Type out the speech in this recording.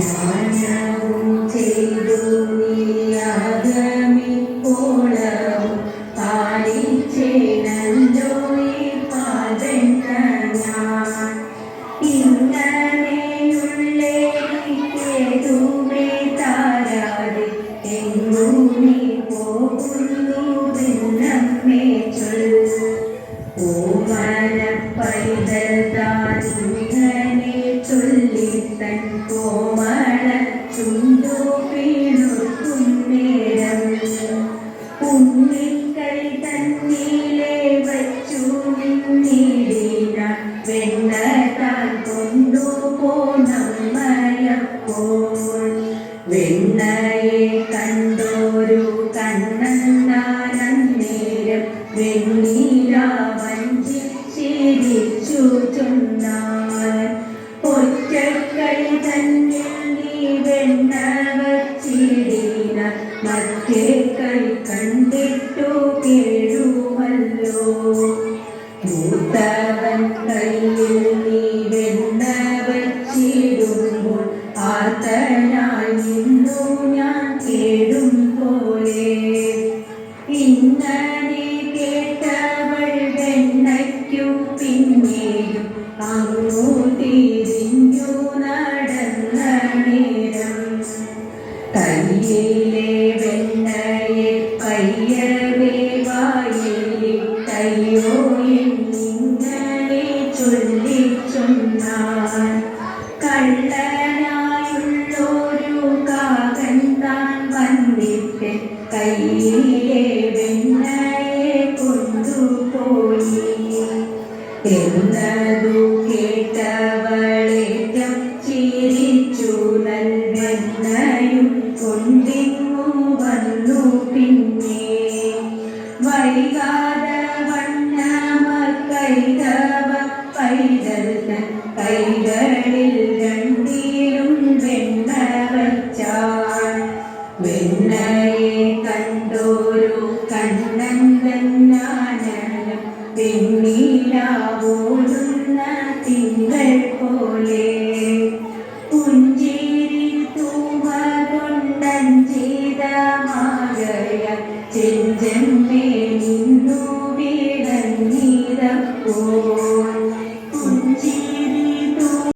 സ്നാനവും ചെയ്തു നീയാകമിപ്പോളവും പാലിച്ചേനല്ലോ ഈ പാദന ഞാൻ ഇങ്ങനെയുള്ളേതുമേ താരാതെ എങ്ങു നീ പോകുന്നു ഭിന്നമ്മേ ചൊല്ല് ഓമന പൈതൽ താനിങ്ങനെ ചൊല്ലിത്തൻ കോമള ചുണ്ടു വീണുക്കും നേരം ഉണ്ണിക്കൈ തന്നിലെ വച്ചു നിന്നിടിന വെണ്ണ താൻ കൊണ്ടുപോണമ്മയപ്പോൾ വെണ്ണയെ കണ്ടോരു കണ്ണന്താനേരം വെണ്ണീല വഞ്ചിച്ചിരിച്ചു ചൊന്നാൻ ഒറ്റക്കൈ തന്നിൽ നീ വെണ്ണ വച്ചിടിന മറ്റേ കൈ കണ്ടിട്ടു കേഴുമല്ലോ മൂത്തവൻ കയ്യിൽ നീ വെണ്ണ വച്ചിടുമ്പോൾ ആർത്തനായി നിന്നു ഞാൻ കേടും പോലെ ഇങ്ങനെ കേട്ടവൾ വെണ്ണയ്ക്കു പിന്നെയും അങ്ങു തിരിഞ്ഞു നടന്ന നേരം കയ്യിലെ വെണ്ണയെ പയ്യവേ വായിലിട്ടയ്യോ എന്നിങ്ങനെ ചൊല്ലിച്ചൊന്നാൻ കള്ളനായുള്ളൊരു കാകൻ താൻ വന്നിട്ട് കയ്യിലെ വെണ്ണയെ കൊണ്ടുപോയി എന്നതു കേട്ടവളേറ്റം ചിരിച്ചു നൽവെണ്ണയും കൊണ്ടിങ്ങു വന്നു പിന്നെ വൈകാതെ വണ്ണമ കൈതവ പൈതൽ തൻ കൈകളിൽ രണ്ടിലും വെണ്ണ വച്ചാൻ വെണ്ണയെ കണ്ടോരു കണ്ണൻ തന്നാനനം വെണ്ണീല ഓടുന്ന തിങ്കൾ